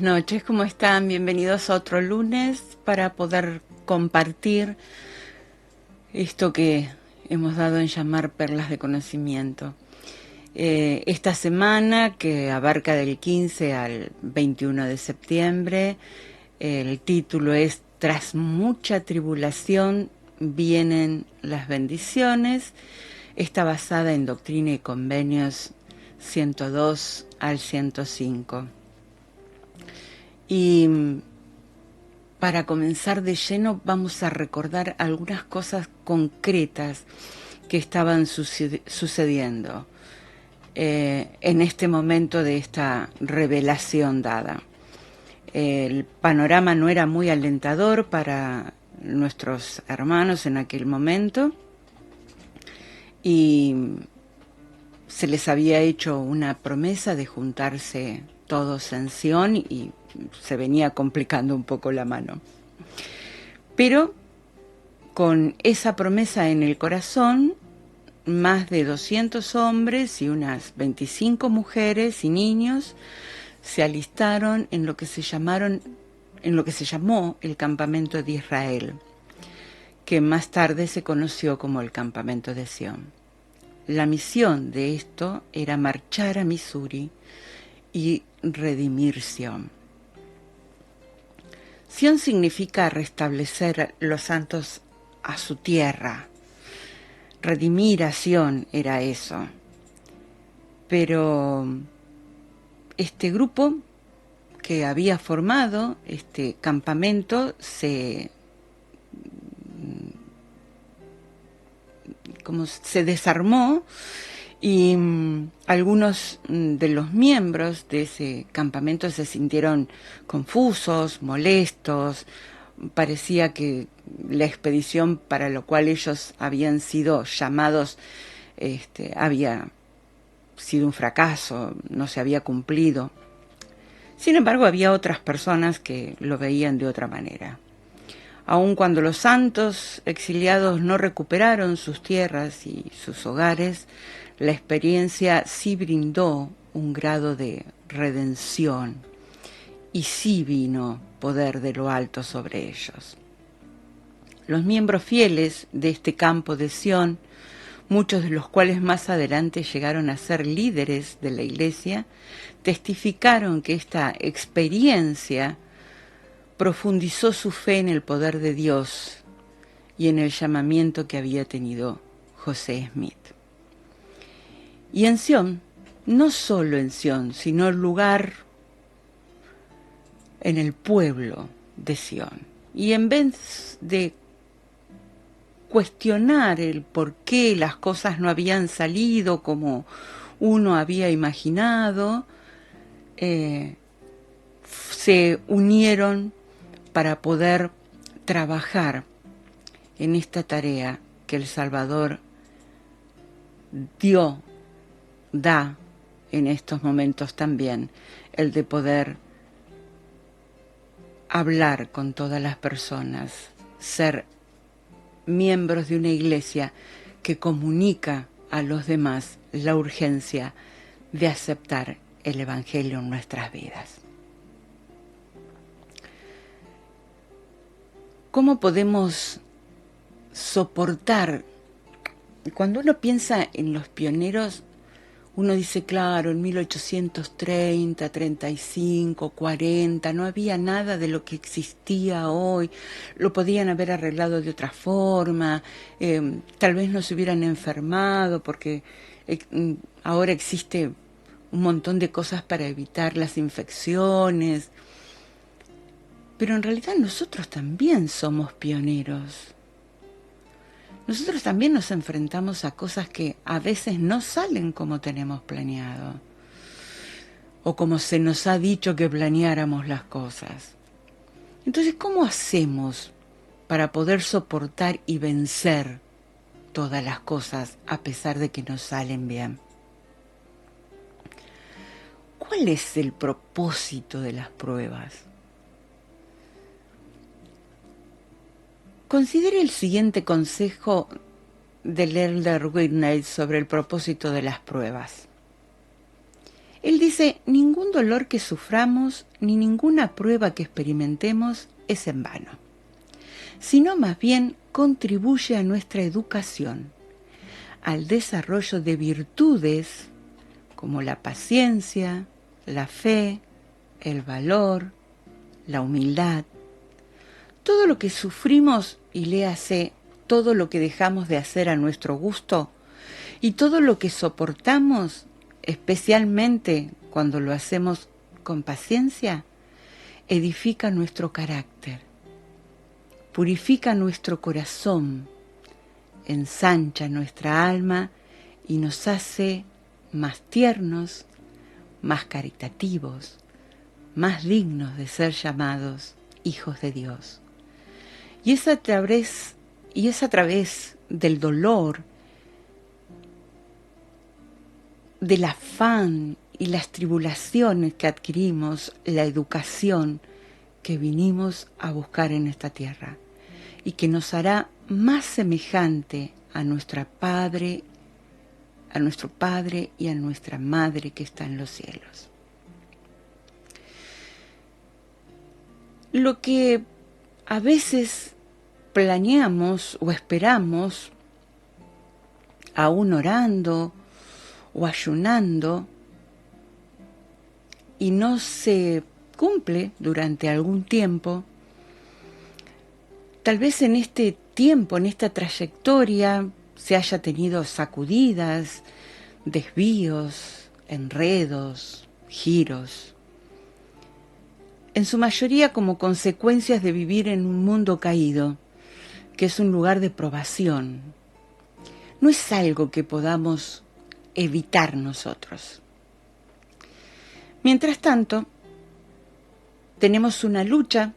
noches, ¿cómo están? Bienvenidos a otro lunes para poder compartir esto que hemos dado en llamar perlas de conocimiento. Esta semana, que abarca del 15 al 21 de septiembre, el título es Tras mucha tribulación vienen las bendiciones. Está basada en Doctrina y Convenios 102 al 105. Y para comenzar de lleno vamos a recordar algunas cosas concretas que estaban sucediendo en este momento de esta revelación dada. El panorama no era muy alentador para nuestros hermanos en aquel momento y se les había hecho una promesa de juntarse todos en Sion y se venía complicando un poco la mano. Pero con esa promesa en el corazón, más de 200 hombres y unas 25 mujeres y niños se alistaron en lo que se llamó el campamento de Israel, que más tarde se conoció como el campamento de Sion. La misión de esto era marchar a Missouri y redimir Sion. Sion significa restablecer los santos a su tierra. Redimir a Sion era eso. Pero este grupo que había formado este campamento se desarmó y algunos de los miembros de ese campamento se sintieron confusos, molestos. Parecía que la expedición para la cual ellos habían sido llamados había sido un fracaso, no se había cumplido. Sin embargo, había otras personas que lo veían de otra manera. Aun cuando los santos exiliados no recuperaron sus tierras y sus hogares, la experiencia sí brindó un grado de redención y sí vino poder de lo alto sobre ellos. Los miembros fieles de este campo de Sion, muchos de los cuales más adelante llegaron a ser líderes de la iglesia, testificaron que esta experiencia profundizó su fe en el poder de Dios y en el llamamiento que había tenido José Smith. Y en Sion, no solo en Sion, sino el lugar en el pueblo de Sion. Y en vez de cuestionar el por qué las cosas no habían salido como uno había imaginado, se unieron para poder trabajar en esta tarea que el Salvador da en estos momentos también, el de poder hablar con todas las personas, ser miembros de una iglesia que comunica a los demás la urgencia de aceptar el Evangelio en nuestras vidas. ¿Cómo podemos soportar? Cuando uno piensa en los pioneros, uno dice, claro, en 1830, 35, 40, no había nada de lo que existía hoy, lo podían haber arreglado de otra forma, tal vez no se hubieran enfermado porque ahora existe un montón de cosas para evitar las infecciones. Pero en realidad nosotros también somos pioneros. Nosotros también nos enfrentamos a cosas que a veces no salen como tenemos planeado o como se nos ha dicho que planeáramos las cosas. Entonces, ¿cómo hacemos para poder soportar y vencer todas las cosas a pesar de que nos salen bien? ¿Cuál es el propósito de las pruebas? Considere el siguiente consejo del Elder Whitney sobre el propósito de las pruebas. Él dice, ningún dolor que suframos ni ninguna prueba que experimentemos es en vano, sino más bien contribuye a nuestra educación, al desarrollo de virtudes como la paciencia, la fe, el valor, la humildad. Todo lo que sufrimos, y léase, todo lo que dejamos de hacer a nuestro gusto, y todo lo que soportamos, especialmente cuando lo hacemos con paciencia, edifica nuestro carácter, purifica nuestro corazón, ensancha nuestra alma y nos hace más tiernos, más caritativos, más dignos de ser llamados hijos de Dios. Y es a través del dolor, del afán y las tribulaciones que adquirimos, la educación que vinimos a buscar en esta tierra y que nos hará más semejante a nuestro Padre y a nuestra Madre que está en los cielos. Lo que a veces planeamos o esperamos, aún orando o ayunando, y no se cumple durante algún tiempo, tal vez en este tiempo, en esta trayectoria, se haya tenido sacudidas, desvíos, enredos, giros, en su mayoría como consecuencias de vivir en un mundo caído, que es un lugar de probación. No es algo que podamos evitar nosotros. Mientras tanto, tenemos una lucha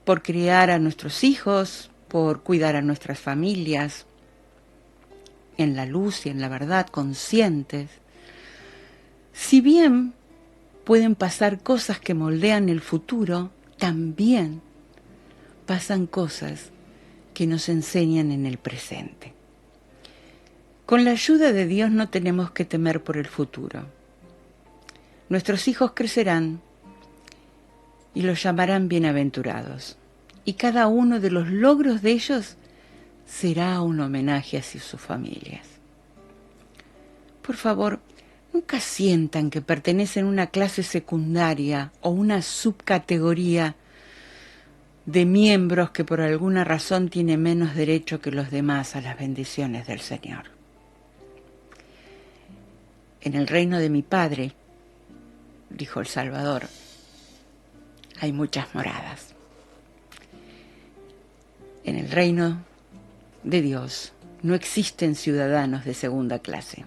por criar a nuestros hijos, por cuidar a nuestras familias, en la luz y en la verdad, conscientes. Si bien pueden pasar cosas que moldean el futuro, también pasan cosas que nos enseñan en el presente. Con la ayuda de Dios no tenemos que temer por el futuro. Nuestros hijos crecerán y los llamarán bienaventurados, y cada uno de los logros de ellos será un homenaje hacia sus familias. Por favor, nunca sientan que pertenecen a una clase secundaria o una subcategoría de miembros que por alguna razón tienen menos derecho que los demás a las bendiciones del Señor. En el reino de mi Padre, dijo el Salvador, hay muchas moradas. En el reino de Dios no existen ciudadanos de segunda clase.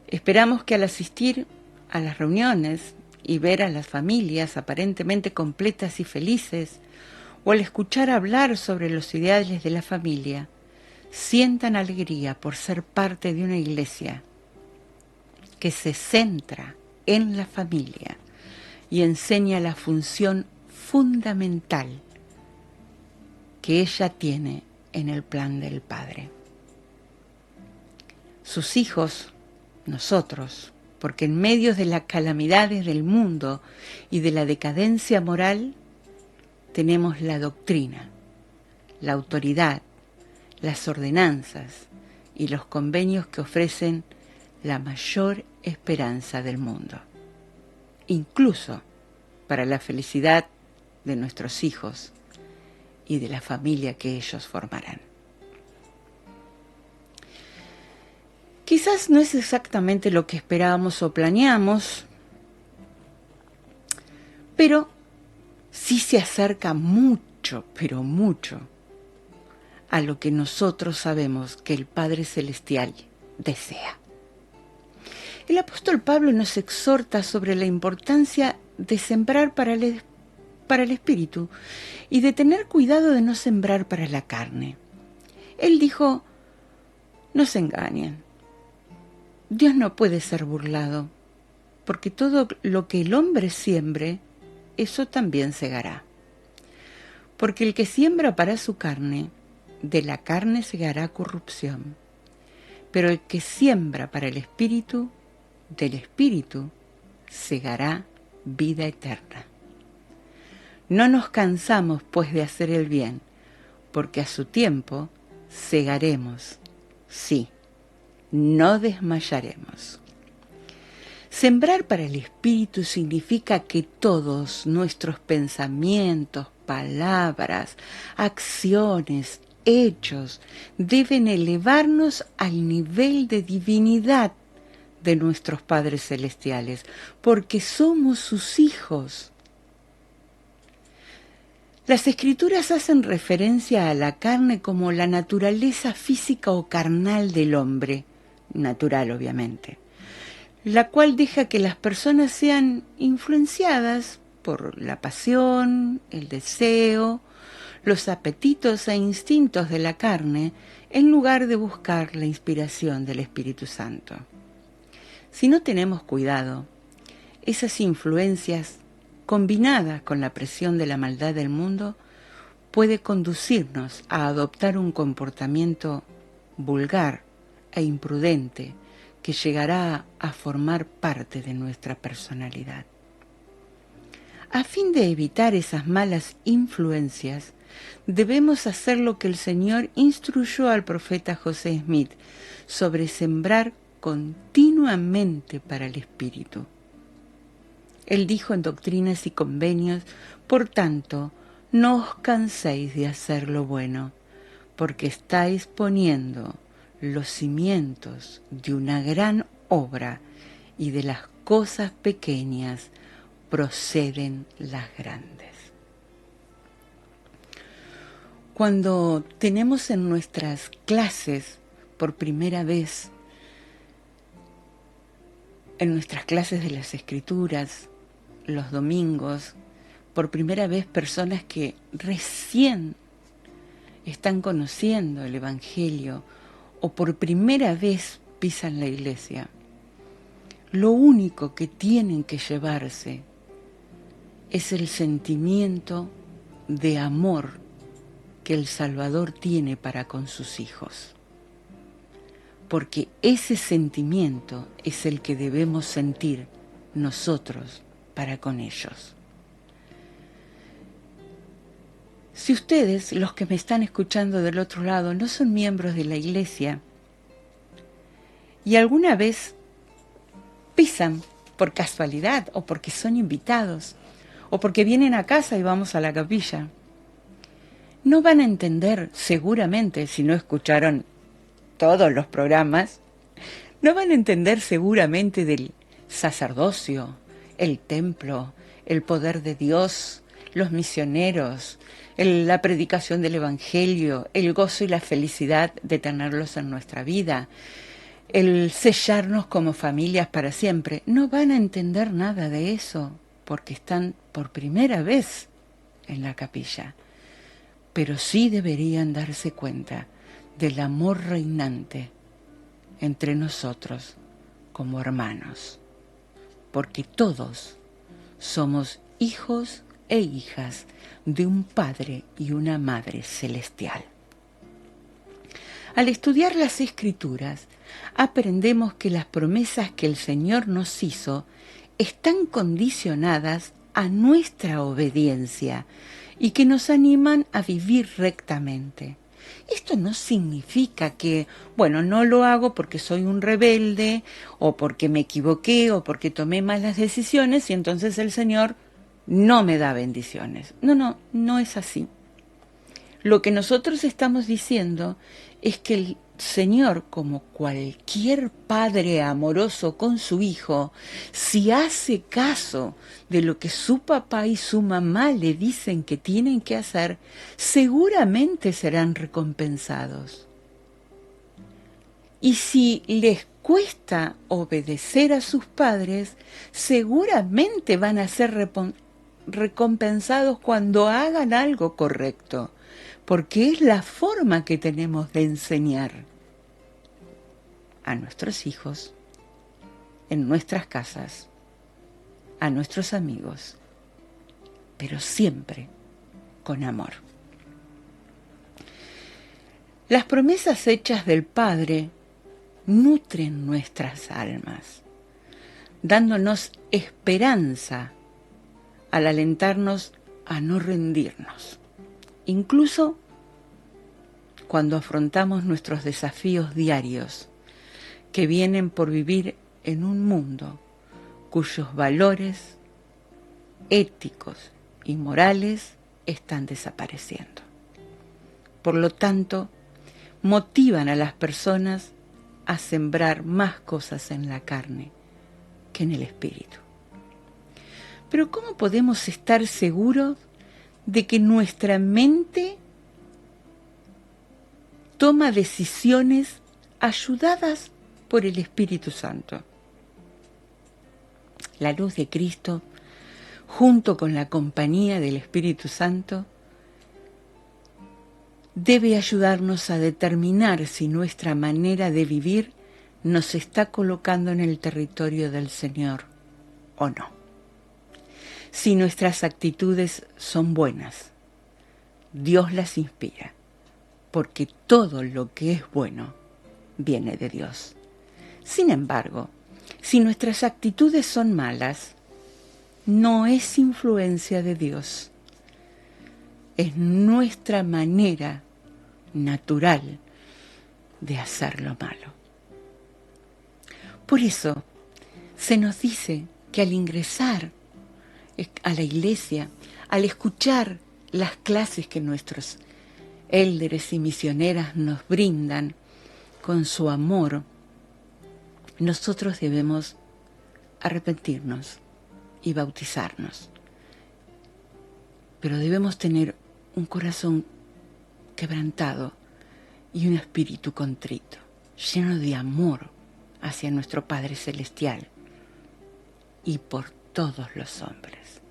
Esperamos que al asistir a las reuniones y ver a las familias aparentemente completas y felices, o al escuchar hablar sobre los ideales de la familia, sientan alegría por ser parte de una iglesia que se centra en la familia y enseña la función fundamental que ella tiene en el plan del Padre. Sus hijos, nosotros, porque en medio de las calamidades del mundo y de la decadencia moral, tenemos la doctrina, la autoridad, las ordenanzas y los convenios que ofrecen la mayor esperanza del mundo, incluso para la felicidad de nuestros hijos y de la familia que ellos formarán. Quizás no es exactamente lo que esperábamos o planeamos, pero sí se acerca mucho, pero mucho, a lo que nosotros sabemos que el Padre Celestial desea. El apóstol Pablo nos exhorta sobre la importancia de sembrar para el espíritu y de tener cuidado de no sembrar para la carne. Él dijo, no se engañen. Dios no puede ser burlado, porque todo lo que el hombre siembre, eso también segará. Porque el que siembra para su carne, de la carne segará corrupción, pero el que siembra para el espíritu, del Espíritu segará vida eterna. No nos cansamos, pues, de hacer el bien, porque a su tiempo segaremos, sí, no desmayaremos. Sembrar para el Espíritu significa que todos nuestros pensamientos, palabras, acciones, hechos deben elevarnos al nivel de divinidad de nuestros padres celestiales, porque somos sus hijos. Las Escrituras hacen referencia a la carne como la naturaleza física o carnal del hombre, natural obviamente, la cual deja que las personas sean influenciadas por la pasión, el deseo, los apetitos e instintos de la carne, en lugar de buscar la inspiración del Espíritu Santo. Si no tenemos cuidado, esas influencias, combinadas con la presión de la maldad del mundo, puede conducirnos a adoptar un comportamiento vulgar e imprudente que llegará a formar parte de nuestra personalidad. A fin de evitar esas malas influencias, debemos hacer lo que el Señor instruyó al profeta José Smith sobre sembrar continuamente para el Espíritu. Él dijo en Doctrinas y Convenios: por tanto, no os canséis de hacer lo bueno, porque estáis poniendo los cimientos de una gran obra, y de las cosas pequeñas proceden las grandes. Cuando tenemos en nuestras clases por primera vez, en nuestras clases de las Escrituras, los domingos, por primera vez personas que recién están conociendo el Evangelio o por primera vez pisan la iglesia, lo único que tienen que llevarse es el sentimiento de amor que el Salvador tiene para con sus hijos. Porque ese sentimiento es el que debemos sentir nosotros para con ellos. Si ustedes, los que me están escuchando del otro lado, no son miembros de la iglesia y alguna vez pisan por casualidad o porque son invitados o porque vienen a casa y vamos a la capilla, no van a entender seguramente, si no escucharon todos los programas, no van a entender seguramente del sacerdocio, el templo, el poder de Dios, los misioneros, la predicación del Evangelio, el gozo y la felicidad de tenerlos en nuestra vida, el sellarnos como familias para siempre. No van a entender nada de eso porque están por primera vez en la capilla, pero sí deberían darse cuenta del amor reinante entre nosotros como hermanos, porque todos somos hijos e hijas de un Padre y una Madre celestial. Al estudiar las Escrituras, aprendemos que las promesas que el Señor nos hizo están condicionadas a nuestra obediencia y que nos animan a vivir rectamente. Esto no significa que, bueno, no lo hago porque soy un rebelde o porque me equivoqué o porque tomé malas decisiones y entonces el Señor no me da bendiciones. No, no es así. Lo que nosotros estamos diciendo es que el Señor, como cualquier padre amoroso con su hijo, si hace caso de lo que su papá y su mamá le dicen que tienen que hacer, seguramente serán recompensados. Y si les cuesta obedecer a sus padres, seguramente van a ser recompensados cuando hagan algo correcto, porque es la forma que tenemos de enseñar a nuestros hijos, en nuestras casas, a nuestros amigos, pero siempre con amor. Las promesas hechas del Padre nutren nuestras almas. dándonos esperanza al alentarnos a no rendirnos, incluso cuando afrontamos nuestros desafíos diarios que vienen por vivir en un mundo cuyos valores éticos y morales están desapareciendo. Por lo tanto, motivan a las personas a sembrar más cosas en la carne que en el espíritu. Pero ¿cómo podemos estar seguros de que nuestra mente toma decisiones ayudadas por el Espíritu Santo? La luz de Cristo, junto con la compañía del Espíritu Santo, debe ayudarnos a determinar si nuestra manera de vivir nos está colocando en el territorio del Señor o no. Si nuestras actitudes son buenas, Dios las inspira, porque todo lo que es bueno viene de Dios. Sin embargo, si nuestras actitudes son malas, no es influencia de Dios, es nuestra manera natural de hacer lo malo. Por eso se nos dice que al ingresar a la iglesia, al escuchar las clases que nuestros élderes y misioneras nos brindan con su amor, nosotros debemos arrepentirnos y bautizarnos. Pero debemos tener un corazón quebrantado y un espíritu contrito, lleno de amor hacia nuestro Padre Celestial y por todos los hombres.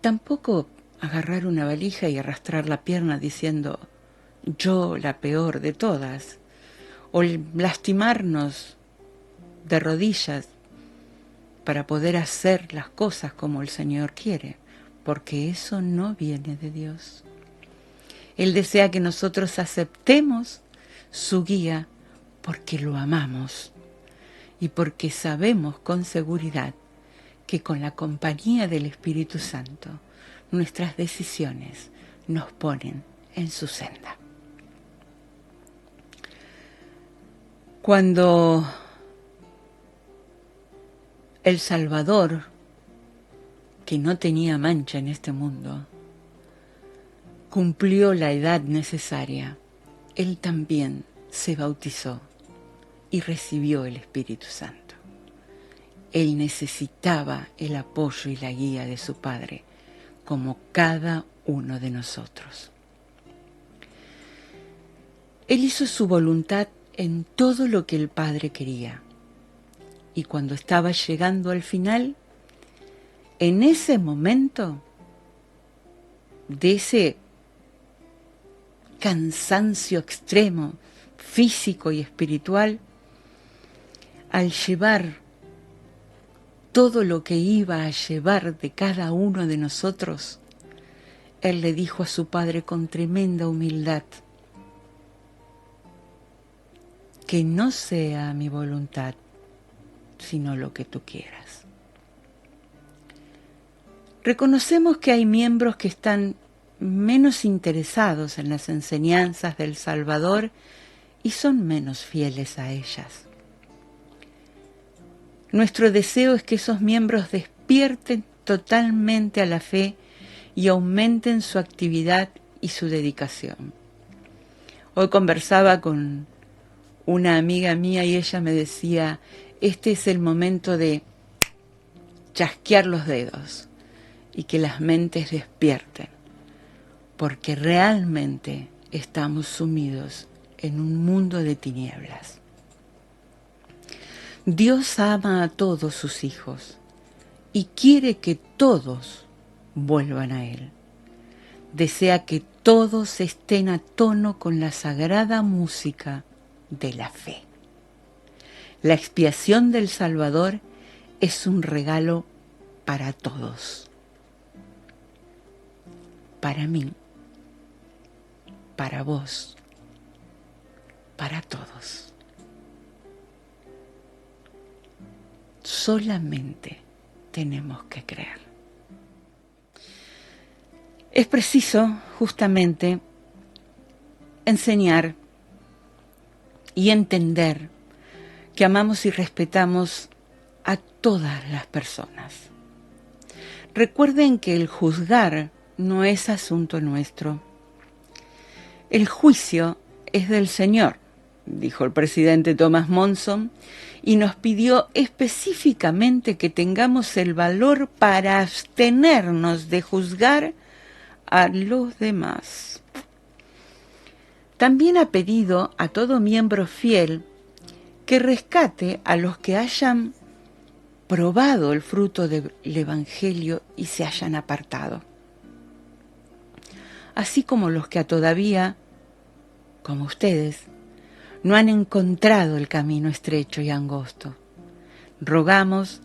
Tampoco agarrar una valija y arrastrar la pierna diciendo yo la peor de todas, o lastimarnos de rodillas para poder hacer las cosas como el Señor quiere, porque eso no viene de Dios. Él desea que nosotros aceptemos su guía porque lo amamos y porque sabemos con seguridad que con la compañía del Espíritu Santo nuestras decisiones nos ponen en su senda. Cuando el Salvador, que no tenía mancha en este mundo, cumplió la edad necesaria, Él también se bautizó y recibió el Espíritu Santo. Él necesitaba el apoyo y la guía de su Padre, como cada uno de nosotros. Él hizo su voluntad en todo lo que el Padre quería. Y cuando estaba llegando al final, en ese momento de ese cansancio extremo, físico y espiritual, al llevar todo lo que iba a llevar de cada uno de nosotros, Él le dijo a su Padre con tremenda humildad: que no sea mi voluntad, sino lo que tú quieras. Reconocemos que hay miembros que están menos interesados en las enseñanzas del Salvador y son menos fieles a ellas. Nuestro deseo es que esos miembros despierten totalmente a la fe y aumenten su actividad y su dedicación. Hoy conversaba con una amiga mía y ella me decía: este es el momento de chasquear los dedos y que las mentes despierten, porque realmente estamos sumidos en un mundo de tinieblas. Dios ama a todos sus hijos y quiere que todos vuelvan a Él. Desea que todos estén a tono con la sagrada música de la fe. La expiación del Salvador es un regalo para todos. Para mí, para vos, para todos. solamente tenemos que creer. Es preciso justamente enseñar y entender que amamos y respetamos a todas las personas. Recuerden que el juzgar no es asunto nuestro. El juicio es del Señor, dijo el presidente Thomas Monson, y nos pidió específicamente que tengamos el valor para abstenernos de juzgar a los demás. También ha pedido a todo miembro fiel que rescate a los que hayan probado el fruto del Evangelio y se hayan apartado, así como los que todavía, como ustedes, no han encontrado el camino estrecho y angosto. Rogamos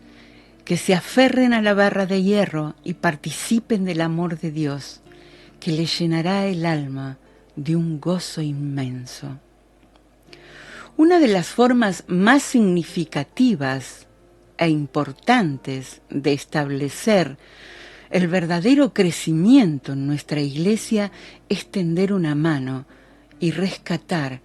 que se aferren a la barra de hierro y participen del amor de Dios, que les llenará el alma de un gozo inmenso. Una de las formas más significativas e importantes de establecer el verdadero crecimiento en nuestra iglesia es tender una mano y rescatar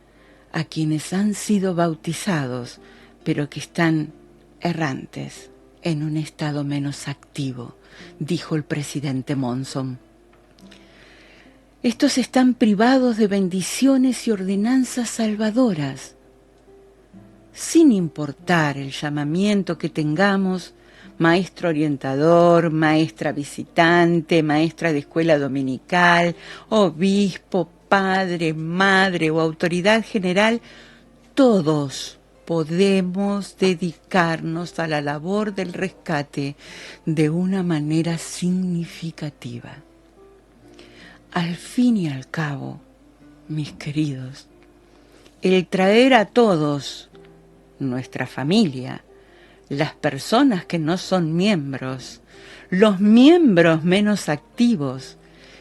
a quienes han sido bautizados, pero que están errantes en un estado menos activo, dijo el presidente Monson. Estos están privados de bendiciones y ordenanzas salvadoras. Sin importar el llamamiento que tengamos, maestro orientador, maestra visitante, maestra de escuela dominical, obispo, padre, madre o autoridad general, todos podemos dedicarnos a la labor del rescate de una manera significativa. Al fin y al cabo, mis queridos, el traer a todos, nuestra familia, las personas que no son miembros, los miembros menos activos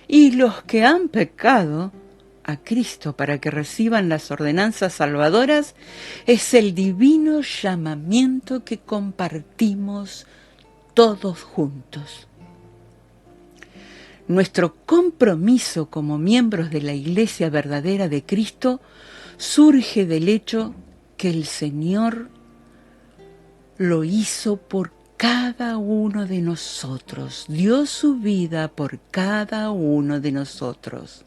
y los que han pecado a Cristo para que reciban las ordenanzas salvadoras, es el divino llamamiento que compartimos todos juntos. Nuestro compromiso como miembros de la Iglesia verdadera de Cristo surge del hecho que el Señor lo hizo por cada uno de nosotros, dio su vida por cada uno de nosotros.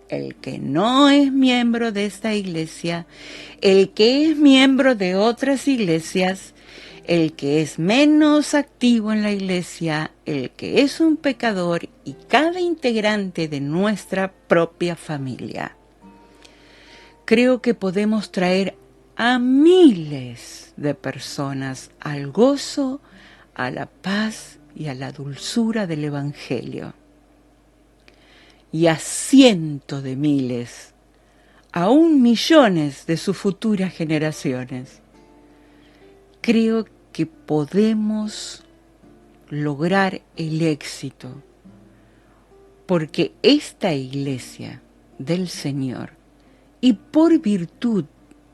El que no es miembro de esta iglesia, el que es miembro de otras iglesias, el que es menos activo en la iglesia, el que es un pecador y cada integrante de nuestra propia familia. Creo que podemos traer a miles de personas al gozo, a la paz y a la dulzura del Evangelio. Y a cientos de miles, aún millones de sus futuras generaciones. Creo que podemos lograr el éxito, porque esta iglesia del Señor, y por virtud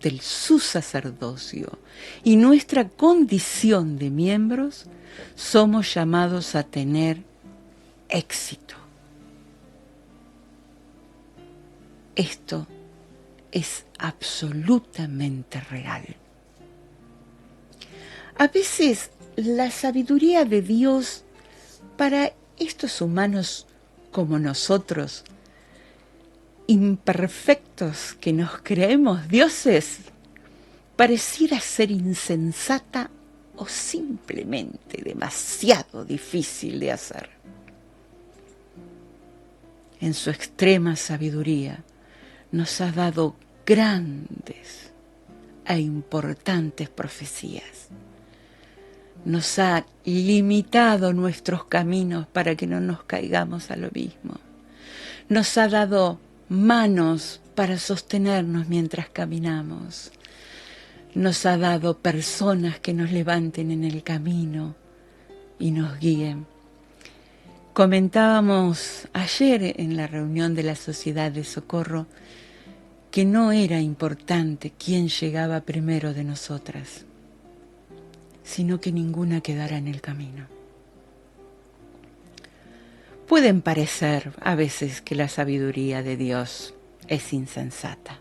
de su sacerdocio y nuestra condición de miembros, somos llamados a tener éxito. Esto es absolutamente real. A veces la sabiduría de Dios para estos humanos como nosotros, imperfectos que nos creemos dioses, pareciera ser insensata o simplemente demasiado difícil de hacer. En su extrema sabiduría nos ha dado grandes e importantes profecías. Nos ha limitado nuestros caminos para que no nos caigamos al abismo. Nos ha dado manos para sostenernos mientras caminamos. Nos ha dado personas que nos levanten en el camino y nos guíen. Comentábamos ayer en la reunión de la Sociedad de Socorro que no era importante quién llegaba primero de nosotras. sino que ninguna quedará en el camino. Pueden parecer a veces que la sabiduría de Dios es insensata,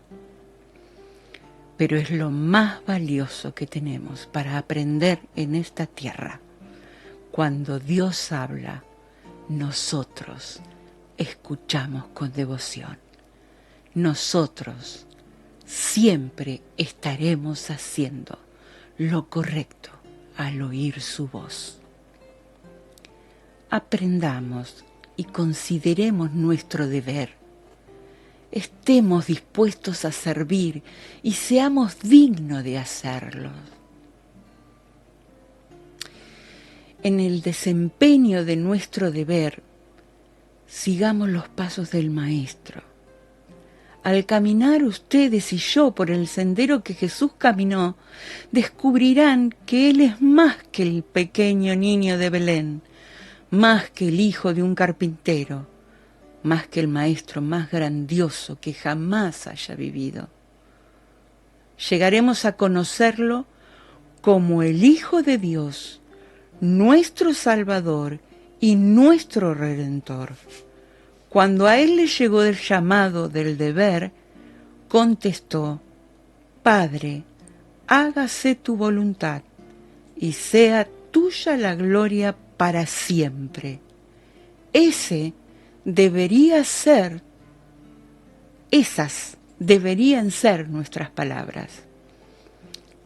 pero es lo más valioso que tenemos para aprender en esta tierra. Cuando Dios habla, nosotros escuchamos con devoción. Nosotros siempre estaremos haciendo lo correcto al oír su voz. Aprendamos y consideremos nuestro deber. Estemos dispuestos a servir y seamos dignos de hacerlo. En el desempeño de nuestro deber, sigamos los pasos del Maestro. Al caminar ustedes y yo por el sendero que Jesús caminó, descubrirán que Él es más que el pequeño niño de Belén, más que el hijo de un carpintero, más que el maestro más grandioso que jamás haya vivido. Llegaremos a conocerlo como el Hijo de Dios, nuestro Salvador y nuestro Redentor. Cuando a él le llegó el llamado del deber, contestó: Padre, hágase tu voluntad y sea tuya la gloria para siempre. Esas deberían ser nuestras palabras.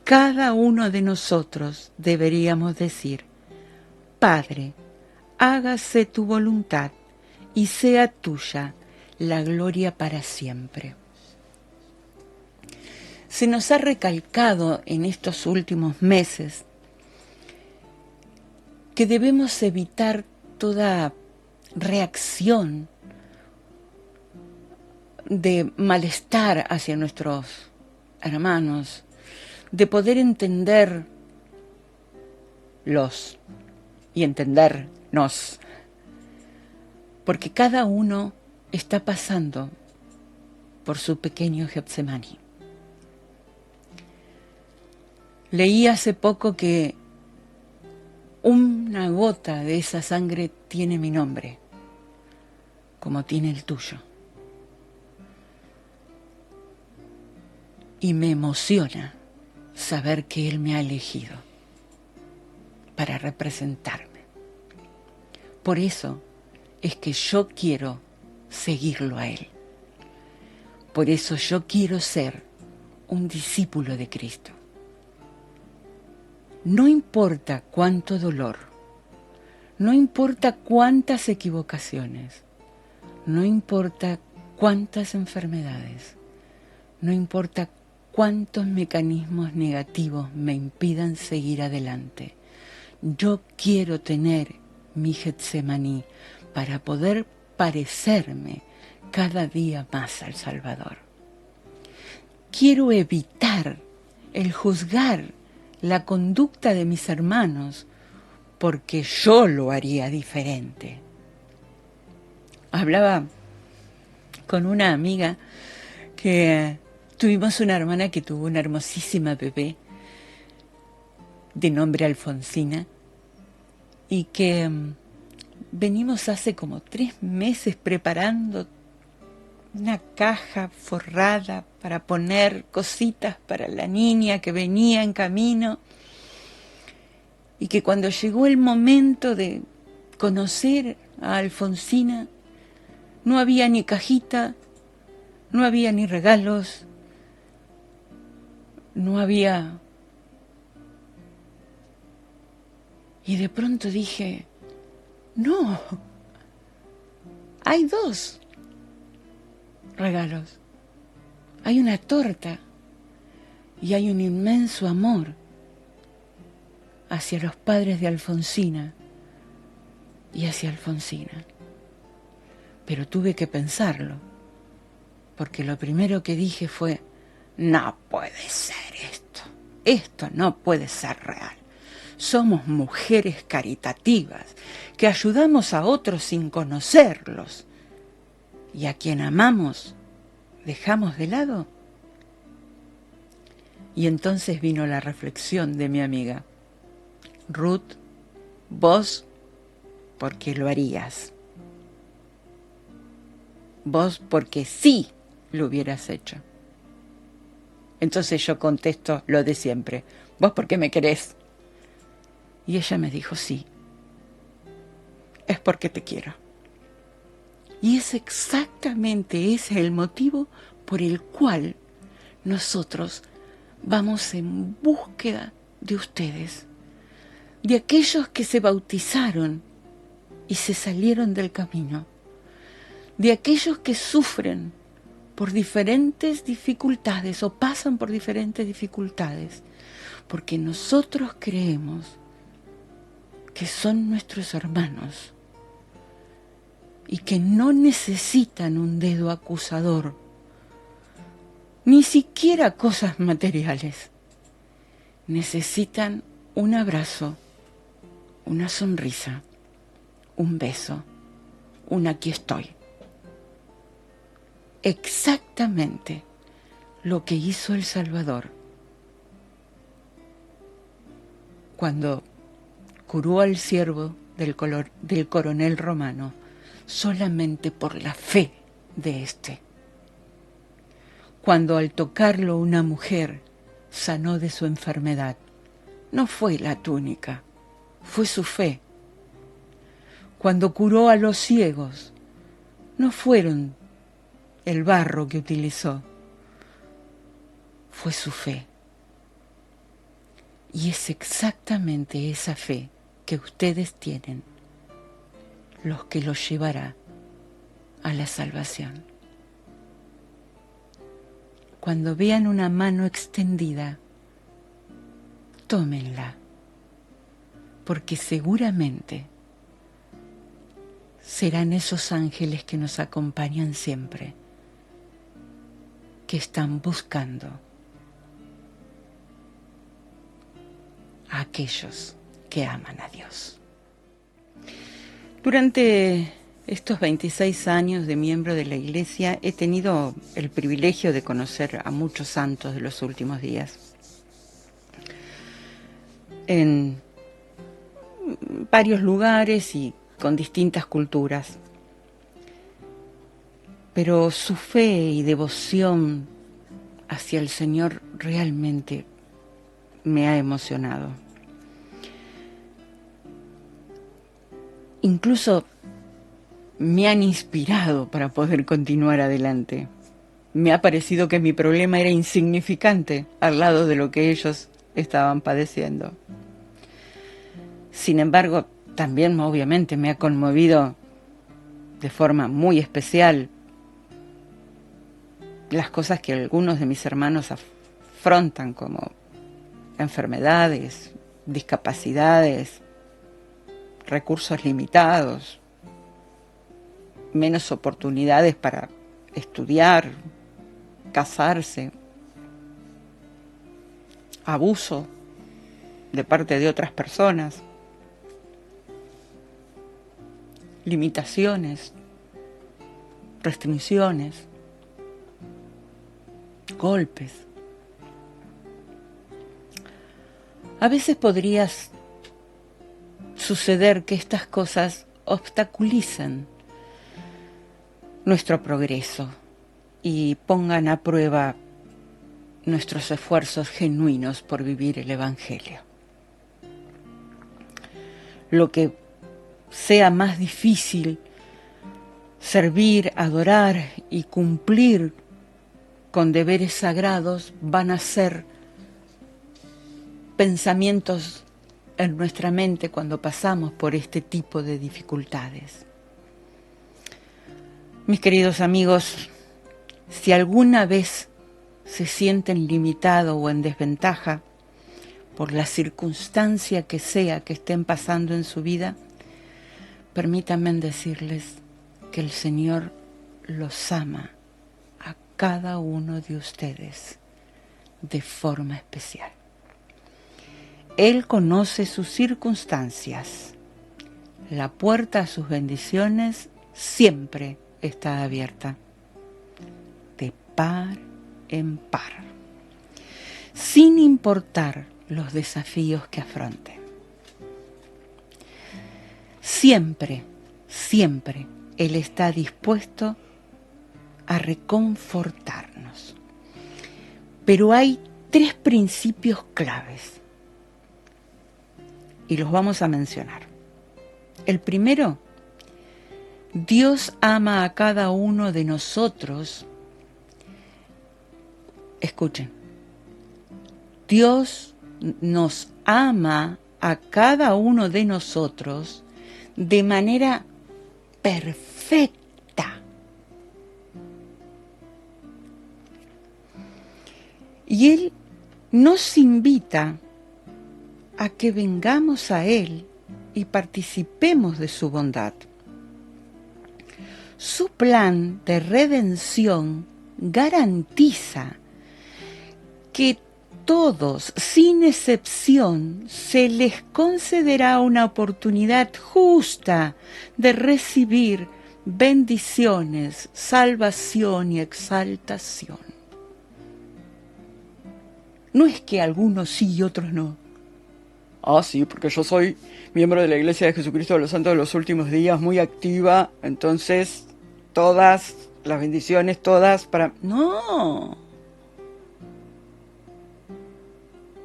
Cada uno de nosotros deberíamos decir: Padre, hágase tu voluntad y sea tuya la gloria para siempre. Se nos ha recalcado en estos últimos meses que debemos evitar toda reacción de malestar hacia nuestros hermanos, de poder entenderlos y entendernos, porque cada uno está pasando por su pequeño Getsemaní. Leí hace poco que una gota de esa sangre tiene mi nombre, como tiene el tuyo. Y me emociona saber que Él me ha elegido para representarme. Por eso es que yo quiero seguirlo a Él. Por eso yo quiero ser un discípulo de Cristo. No importa cuánto dolor, no importa cuántas equivocaciones, no importa cuántas enfermedades, no importa cuántos mecanismos negativos me impidan seguir adelante. Yo quiero tener mi Getsemaní para poder parecerme cada día más al Salvador. Quiero evitar el juzgar la conducta de mis hermanos porque yo lo haría diferente. Hablaba con una amiga que tuvimos una hermana que tuvo una hermosísima bebé de nombre Alfonsina y que venimos hace como 3 meses preparando una caja forrada para poner cositas para la niña que venía en camino, y que cuando llegó el momento de conocer a Alfonsina no había ni cajita, no había ni regalos, no había. Y de pronto dije: no, hay 2 regalos. Hay una torta y hay un inmenso amor hacia los padres de Alfonsina y hacia Alfonsina. Pero tuve que pensarlo, porque lo primero que dije fue: no puede ser esto no puede ser real. Somos mujeres caritativas que ayudamos a otros sin conocerlos, y a quien amamos dejamos de lado. Y entonces vino la reflexión de mi amiga: Ruth, vos, porque lo harías. Vos, porque sí lo hubieras hecho. Entonces yo contesto lo de siempre. Vos, porque me querés. Y ella me dijo, sí, es porque te quiero. Y es exactamente ese el motivo por el cual nosotros vamos en búsqueda de ustedes, de aquellos que se bautizaron y se salieron del camino, de aquellos que sufren por diferentes dificultades o pasan por diferentes dificultades, porque nosotros creemos que son nuestros hermanos y que no necesitan un dedo acusador, ni siquiera cosas materiales. Necesitan un abrazo, una sonrisa, un beso, un aquí estoy. Exactamente lo que hizo el Salvador cuando curó al siervo del coronel romano solamente por la fe de éste. Cuando al tocarlo una mujer sanó de su enfermedad, no fue la túnica, fue su fe. Cuando curó a los ciegos, no fueron el barro que utilizó, fue su fe. Y es exactamente esa fe que ustedes tienen los que los llevará a la salvación. Cuando vean una mano extendida, tómenla, porque seguramente serán esos ángeles que nos acompañan siempre, que están buscando a aquellos que aman a Dios. Durante estos 26 años de miembro de la Iglesia he tenido el privilegio de conocer a muchos santos de los últimos días. En varios lugares y con distintas culturas. Pero su fe y devoción hacia el Señor realmente me ha emocionado. Incluso me han inspirado para poder continuar adelante. Me ha parecido que mi problema era insignificante al lado de lo que ellos estaban padeciendo. Sin embargo, también obviamente me ha conmovido de forma muy especial las cosas que algunos de mis hermanos afrontan, como enfermedades, discapacidades, recursos limitados, menos oportunidades para estudiar, casarse, abuso de parte de otras personas, limitaciones, restricciones, golpes. A veces podría suceder que estas cosas obstaculicen nuestro progreso y pongan a prueba nuestros esfuerzos genuinos por vivir el Evangelio. Lo que sea más difícil, servir, adorar y cumplir con deberes sagrados, van a ser pensamientos en nuestra mente cuando pasamos por este tipo de dificultades. Mis queridos amigos, si alguna vez se sienten limitados o en desventaja por la circunstancia que sea que estén pasando en su vida, permítanme decirles que el Señor los ama a cada uno de ustedes de forma especial. Él conoce sus circunstancias. La puerta a sus bendiciones siempre está abierta, de par en par, sin importar los desafíos que afronten. siempre, siempre Él está dispuesto a reconfortarnos. Pero hay 3 principios claves y los vamos a mencionar. El primero, Dios ama a cada uno de nosotros. Escuchen, Dios nos ama a cada uno de nosotros de manera perfecta. Y Él nos invita a que vengamos a Él y participemos de su bondad. Su plan de redención garantiza que todos, sin excepción, se les concederá una oportunidad justa de recibir bendiciones, salvación y exaltación. No es que algunos sí y otros no. Ah, sí, porque yo soy miembro de la Iglesia de Jesucristo de los Santos de los Últimos Días, muy activa, entonces todas las bendiciones, todas para... No.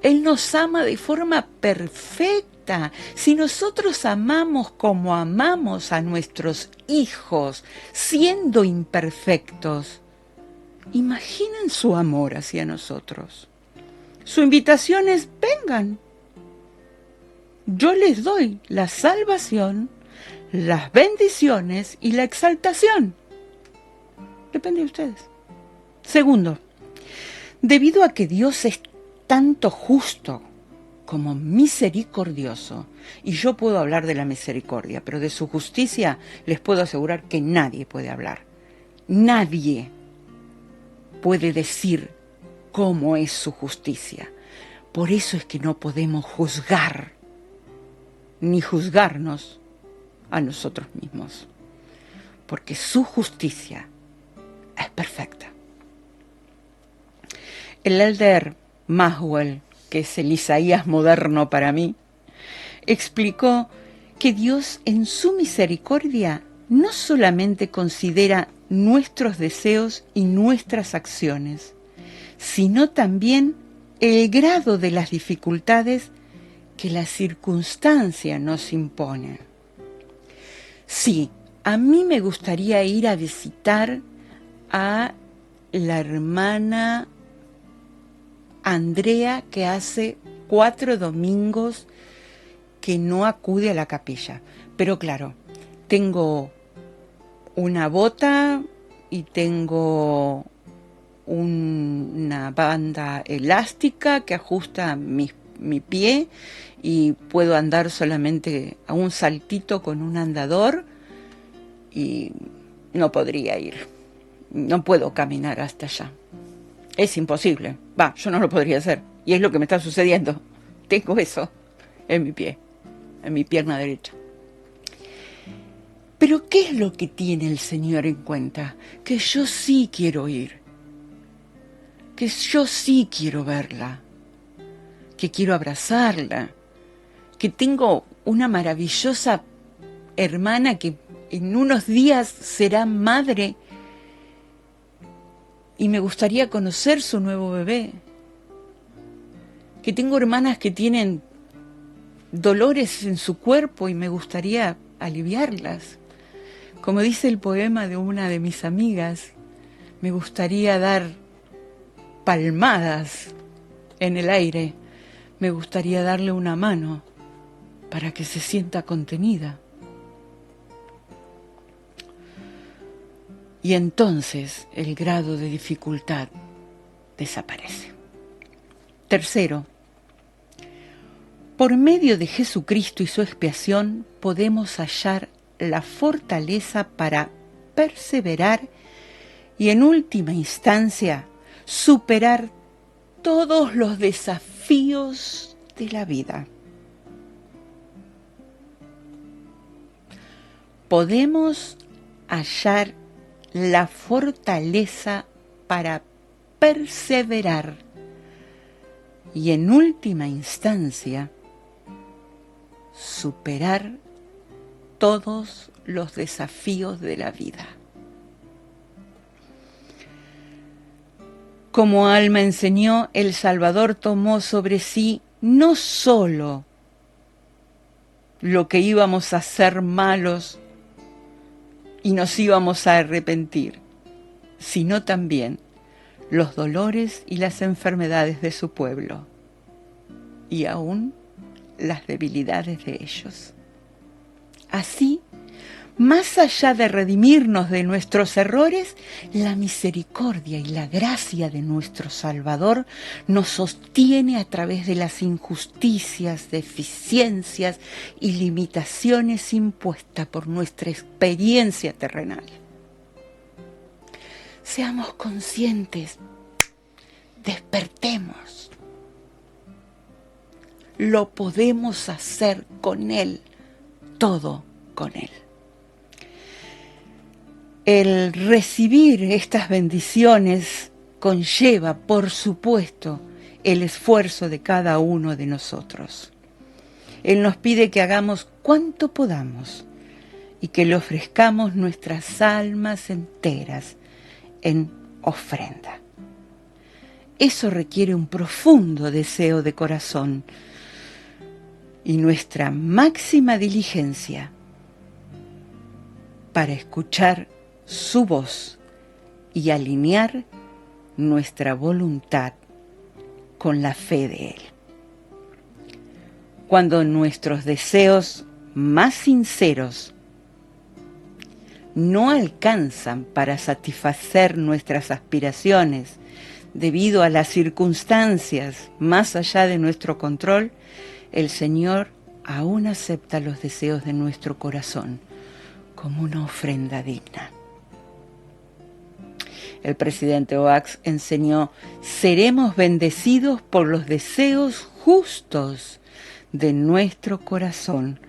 Él nos ama de forma perfecta. Si nosotros amamos como amamos a nuestros hijos, siendo imperfectos, imaginen su amor hacia nosotros. Su invitación es: vengan. Yo les doy la salvación, las bendiciones y la exaltación. Depende de ustedes. Segundo, debido a que Dios es tanto justo como misericordioso, y yo puedo hablar de la misericordia, pero de su justicia les puedo asegurar que nadie puede hablar. Nadie puede decir cómo es su justicia. Por eso es que no podemos juzgar, ni juzgarnos a nosotros mismos, porque su justicia es perfecta. El elder Maxwell, que es el Isaías moderno para mí, explicó que Dios en su misericordia no solamente considera nuestros deseos y nuestras acciones, sino también el grado de las dificultades que la circunstancia nos impone. Sí, a mí me gustaría ir a visitar a la hermana Andrea, que hace 4 domingos que no acude a la capilla. Pero claro, tengo una bota y tengo una banda elástica que ajusta mi pie y puedo andar solamente a un saltito con un andador y no podría ir. No puedo caminar hasta allá. Es imposible. Yo no lo podría hacer. Y es lo que me está sucediendo. Tengo eso en mi pie, en mi pierna derecha. Pero ¿qué es lo que tiene el Señor en cuenta? Que yo sí quiero ir. Que yo sí quiero verla. Que quiero abrazarla. Que tengo una maravillosa hermana que en unos días será madre y me gustaría conocer su nuevo bebé. Que tengo hermanas que tienen dolores en su cuerpo y me gustaría aliviarlas. Como dice el poema de una de mis amigas, me gustaría dar palmadas en el aire, me gustaría darle una mano para que se sienta contenida. Y entonces el grado de dificultad desaparece. Tercero, por medio de Jesucristo y su expiación podemos hallar la fortaleza para perseverar y en última instancia superar todos los desafíos de la vida. Podemos hallar la fortaleza para perseverar y en última instancia superar todos los desafíos de la vida. Como Alma enseñó, el Salvador tomó sobre sí no solo lo que íbamos a hacer malos y nos íbamos a arrepentir, sino también los dolores y las enfermedades de su pueblo, y aún las debilidades de ellos. Así, más allá de redimirnos de nuestros errores, la misericordia y la gracia de nuestro Salvador nos sostiene a través de las injusticias, deficiencias y limitaciones impuestas por nuestra experiencia terrenal. Seamos conscientes, despertemos. Lo podemos hacer con Él, todo con Él. El recibir estas bendiciones conlleva, por supuesto, el esfuerzo de cada uno de nosotros. Él nos pide que hagamos cuanto podamos y que le ofrezcamos nuestras almas enteras en ofrenda. Eso requiere un profundo deseo de corazón y nuestra máxima diligencia para escuchar su voz y alinear nuestra voluntad con la fe de Él. Cuando nuestros deseos más sinceros no alcanzan para satisfacer nuestras aspiraciones debido a las circunstancias más allá de nuestro control, el Señor aún acepta los deseos de nuestro corazón como una ofrenda digna. El presidente Oaks enseñó: seremos bendecidos por los deseos justos de nuestro corazón,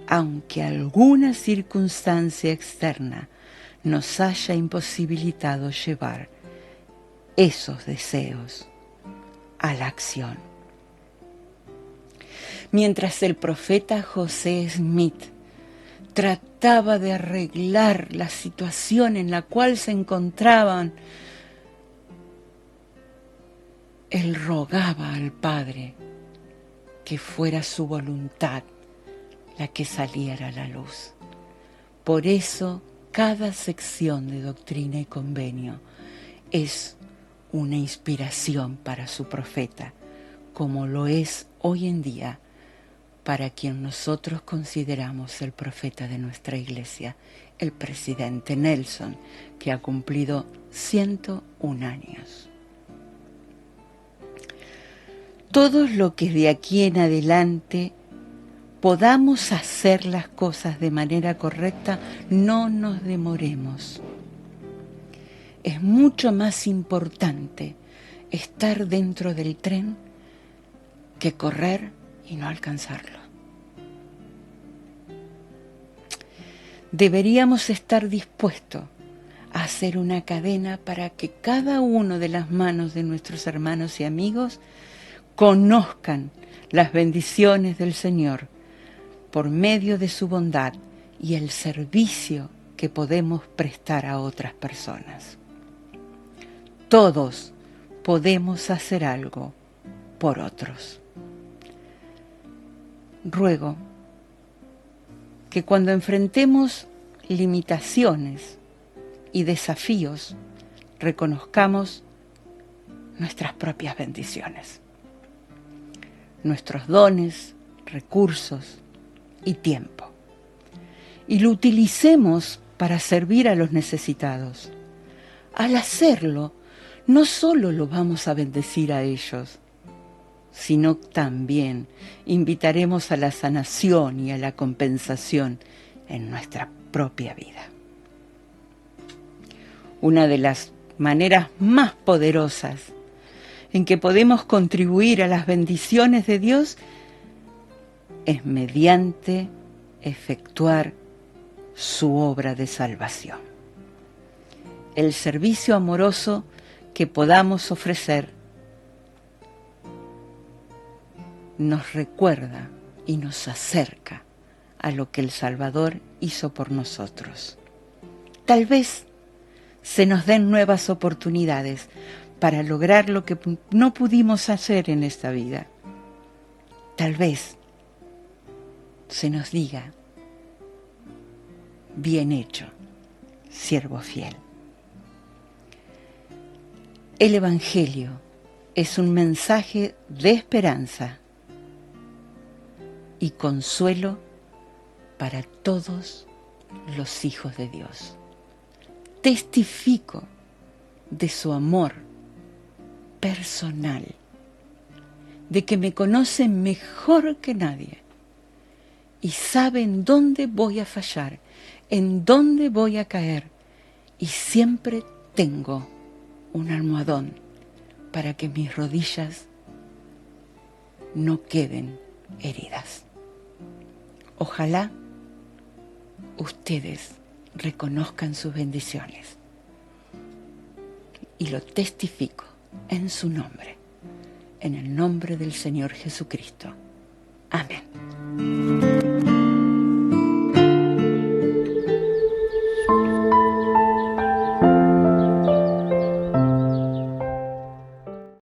aunque alguna circunstancia externa nos haya imposibilitado llevar esos deseos a la acción. Mientras el profeta José Smith trataba de arreglar la situación en la cual se encontraban, él rogaba al Padre que fuera su voluntad la que saliera a la luz. Por eso, cada sección de Doctrina y Convenio es una inspiración para su profeta, como lo es hoy en día para quien nosotros consideramos el profeta de nuestra iglesia, el presidente Nelson, que ha cumplido 101 años. Todos los que de aquí en adelante podamos hacer las cosas de manera correcta, no nos demoremos. Es mucho más importante estar dentro del tren que correr y no alcanzarlo. Deberíamos estar dispuestos a hacer una cadena para que cada uno de las manos de nuestros hermanos y amigos conozcan las bendiciones del Señor por medio de su bondad y el servicio que podemos prestar a otras personas. Todos podemos hacer algo por otros. Ruego que cuando enfrentemos limitaciones y desafíos, reconozcamos nuestras propias bendiciones, nuestros dones, recursos y tiempo, y lo utilicemos para servir a los necesitados. Al hacerlo, no solo lo vamos a bendecir a ellos, sino también invitaremos a la sanación y a la compensación en nuestra propia vida. Una de las maneras más poderosas en que podemos contribuir a las bendiciones de Dios es mediante efectuar su obra de salvación. El servicio amoroso que podamos ofrecer nos recuerda y nos acerca a lo que el Salvador hizo por nosotros. Tal vez se nos den nuevas oportunidades para lograr lo que no pudimos hacer en esta vida. Tal vez se nos diga: bien hecho, siervo fiel. El Evangelio es un mensaje de esperanza y consuelo para todos los hijos de Dios. Testifico de su amor personal, de que me conoce mejor que nadie y sabe en dónde voy a fallar, en dónde voy a caer, y siempre tengo un almohadón para que mis rodillas no queden heridas. Ojalá ustedes reconozcan sus bendiciones y lo testifico en su nombre, en el nombre del Señor Jesucristo. Amén.